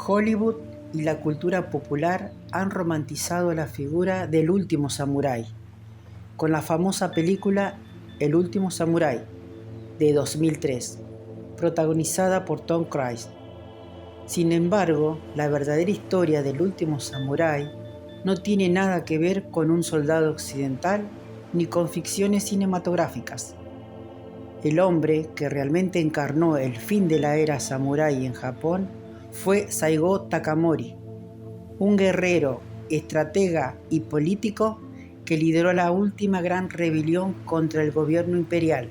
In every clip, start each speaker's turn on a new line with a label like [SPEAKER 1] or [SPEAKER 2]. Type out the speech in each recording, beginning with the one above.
[SPEAKER 1] Hollywood y la cultura popular han romantizado la figura del último samurái, con la famosa película El último samurái, de 2003, protagonizada por Tom Cruise. Sin embargo, la verdadera historia del último samurái no tiene nada que ver con un soldado occidental ni con ficciones cinematográficas. El hombre que realmente encarnó el fin de la era samurái en Japón fue Saigo Takamori, un guerrero, estratega y político que lideró la última gran rebelión contra el gobierno imperial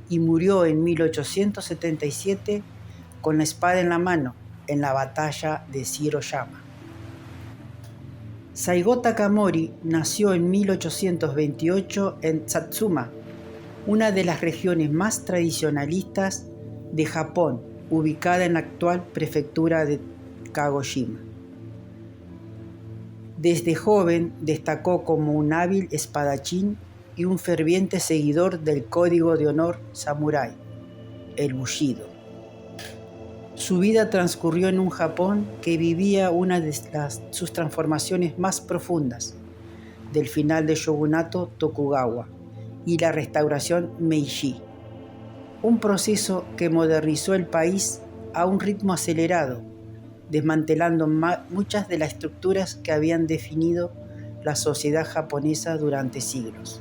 [SPEAKER 1] y murió en 1877 con la espada en la mano en la batalla de Hiroshima. Saigo Takamori nació en 1828 en Satsuma, una de las regiones más tradicionalistas de Japón, ubicada en la actual prefectura de Kagoshima. Desde joven destacó como un hábil espadachín y un ferviente seguidor del código de honor samurái, el Bushido. Su vida transcurrió en un Japón que vivía una de sus transformaciones más profundas, del final del shogunato Tokugawa y la restauración Meiji, un proceso que modernizó el país a un ritmo acelerado, desmantelando muchas de las estructuras que habían definido la sociedad japonesa durante siglos.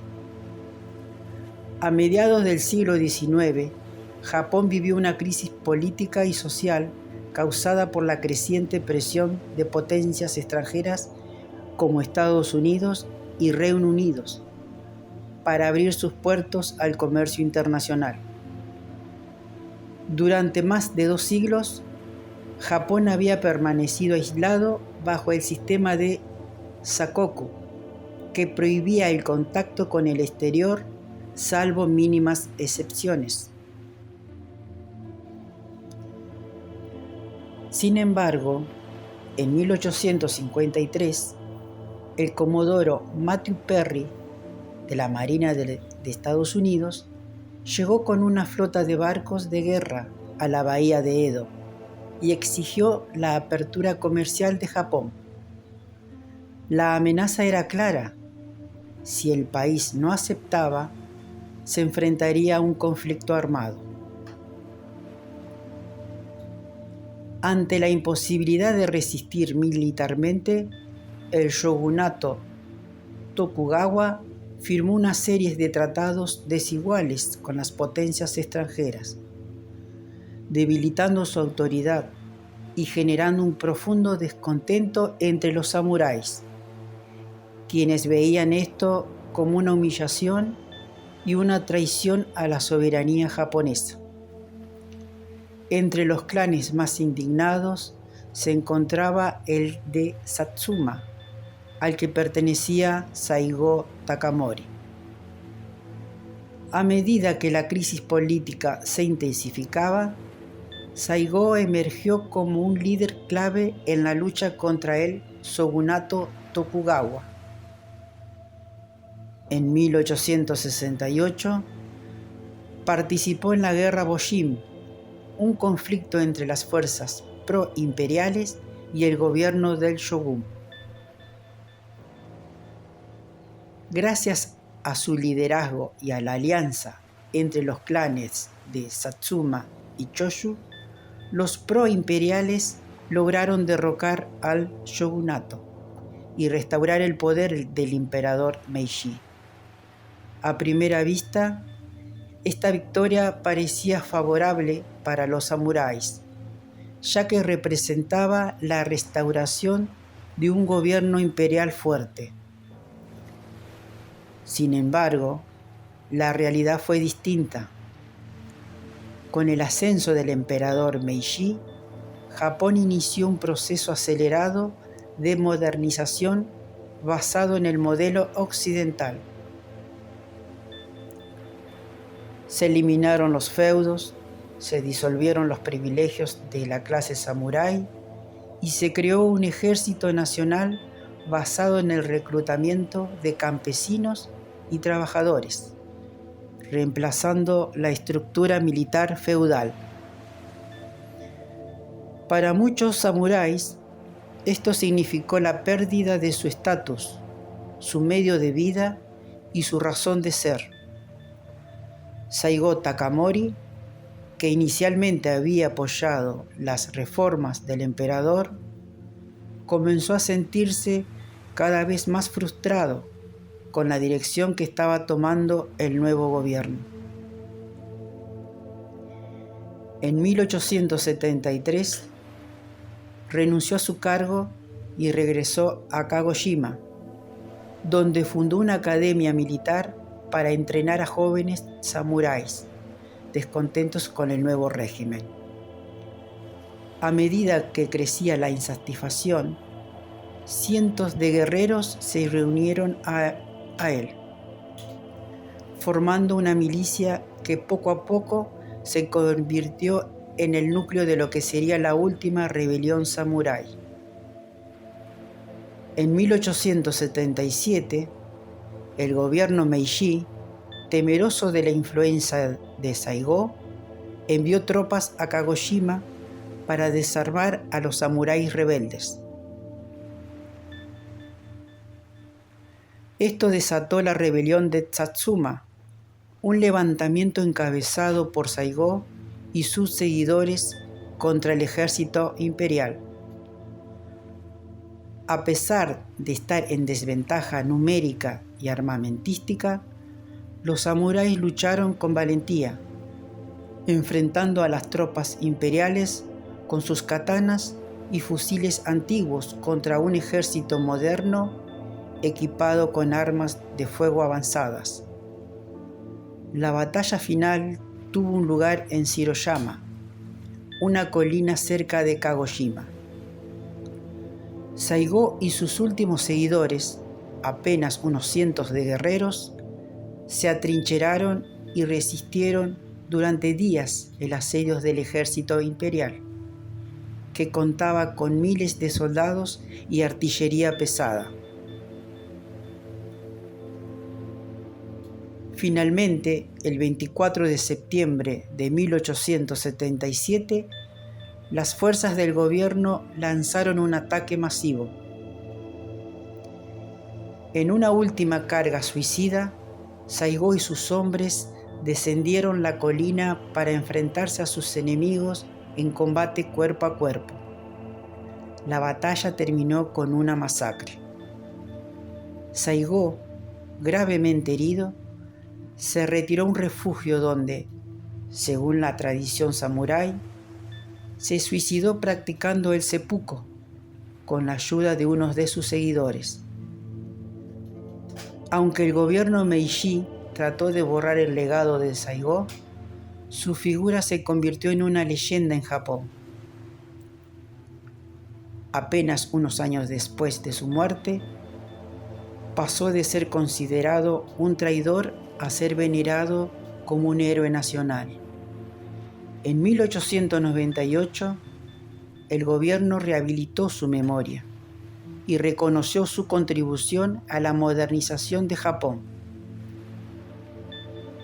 [SPEAKER 1] A mediados del siglo XIX, Japón vivió una crisis política y social causada por la creciente presión de potencias extranjeras como Estados Unidos y Reino Unido para abrir sus puertos al comercio internacional. Durante más de 2 siglos, Japón había permanecido aislado bajo el sistema de Sakoku, que prohibía el contacto con el exterior salvo mínimas excepciones. Sin embargo, en 1853, el comodoro Matthew Perry de la Marina de Estados Unidos llegó con una flota de barcos de guerra a la bahía de Edo y exigió la apertura comercial de Japón. La amenaza era clara: si el país no aceptaba, se enfrentaría a un conflicto armado. Ante la imposibilidad de resistir militarmente, el shogunato Tokugawa firmó una serie de tratados desiguales con las potencias extranjeras, debilitando su autoridad y generando un profundo descontento entre los samuráis, quienes veían esto como una humillación y una traición a la soberanía japonesa. Entre los clanes más indignados se encontraba el de Satsuma, al que pertenecía Saigo Takamori. A medida que la crisis política se intensificaba, Saigo emergió como un líder clave en la lucha contra el shogunato Tokugawa. En 1868 participó en la Guerra Boshin, un conflicto entre las fuerzas pro-imperiales y el gobierno del shogun. Gracias a su liderazgo y a la alianza entre los clanes de Satsuma y Choshu, los pro-imperiales lograron derrocar al shogunato y restaurar el poder del emperador Meiji. A primera vista, esta victoria parecía favorable para los samuráis, ya que representaba la restauración de un gobierno imperial fuerte. Sin embargo, la realidad fue distinta. Con el ascenso del emperador Meiji, Japón inició un proceso acelerado de modernización basado en el modelo occidental. Se eliminaron los feudos, se disolvieron los privilegios de la clase samurái y se creó un ejército nacional basado en el reclutamiento de campesinos y trabajadores, reemplazando la estructura militar feudal. Para muchos samuráis, esto significó la pérdida de su estatus, su medio de vida y su razón de ser. Saigo Takamori, que inicialmente había apoyado las reformas del emperador, comenzó a sentirse cada vez más frustrado con la dirección que estaba tomando el nuevo gobierno. En 1873 renunció a su cargo y regresó a Kagoshima, donde fundó una academia militar para entrenar a jóvenes samuráis descontentos con el nuevo régimen. A medida que crecía la insatisfacción, cientos de guerreros se reunieron a él, formando una milicia que poco a poco se convirtió en el núcleo de lo que sería la última rebelión samurái. En 1877, el gobierno Meiji, temeroso de la influencia de Saigo, envió tropas a Kagoshima para desarmar a los samuráis rebeldes. Esto desató la rebelión de Satsuma, un levantamiento encabezado por Saigo y sus seguidores contra el ejército imperial. A pesar de estar en desventaja numérica y armamentística, los samuráis lucharon con valentía, enfrentando a las tropas imperiales con sus katanas y fusiles antiguos contra un ejército moderno equipado con armas de fuego avanzadas. La batalla final tuvo un lugar en Shiroyama, una colina cerca de Kagoshima. Saigo y sus últimos seguidores, apenas unos cientos de guerreros, se atrincheraron y resistieron durante días el asedio del ejército imperial, que contaba con miles de soldados y artillería pesada. Finalmente, el 24 de septiembre de 1877, las fuerzas del gobierno lanzaron un ataque masivo. En una última carga suicida, Saigo y sus hombres descendieron la colina para enfrentarse a sus enemigos en combate cuerpo a cuerpo. La batalla terminó con una masacre. Saigo, gravemente herido, se retiró a un refugio donde, según la tradición samurái, se suicidó practicando el seppuku con la ayuda de uno de sus seguidores. Aunque el gobierno Meiji trató de borrar el legado de Saigo, su figura se convirtió en una leyenda en Japón. Apenas unos años después de su muerte, pasó de ser considerado un traidor a ser venerado como un héroe nacional. En 1898, el gobierno rehabilitó su memoria y reconoció su contribución a la modernización de Japón.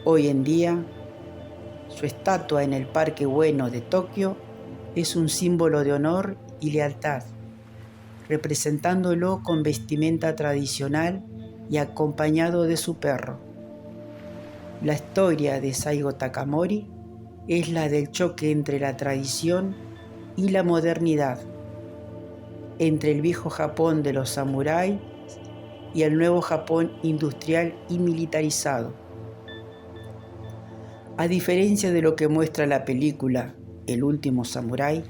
[SPEAKER 1] Hoy en día, su estatua en el Parque Ueno de Tokio es un símbolo de honor y lealtad, representándolo con vestimenta tradicional y acompañado de su perro. La historia de Saigo Takamori es la del choque entre la tradición y la modernidad, entre el viejo Japón de los samuráis y el nuevo Japón industrial y militarizado. A diferencia de lo que muestra la película El último samurái,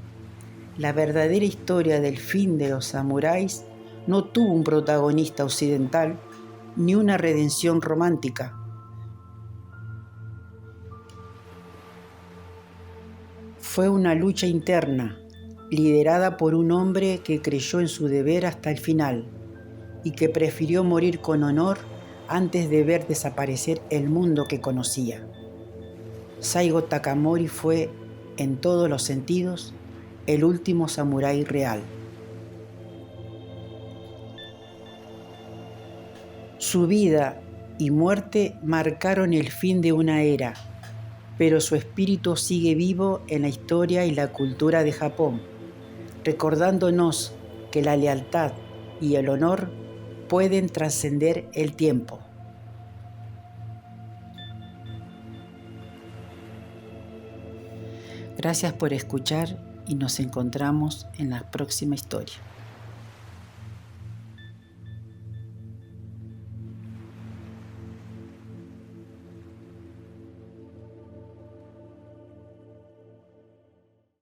[SPEAKER 1] la verdadera historia del fin de los samuráis no tuvo un protagonista occidental ni una redención romántica. Fue una lucha interna, liderada por un hombre que creyó en su deber hasta el final y que prefirió morir con honor antes de ver desaparecer el mundo que conocía. Saigo Takamori fue, en todos los sentidos, el último samurái real. Su vida y muerte marcaron el fin de una era, pero su espíritu sigue vivo en la historia y la cultura de Japón. recordándonos que la lealtad y el honor pueden trascender el tiempo. Gracias por escuchar y nos encontramos en la próxima historia.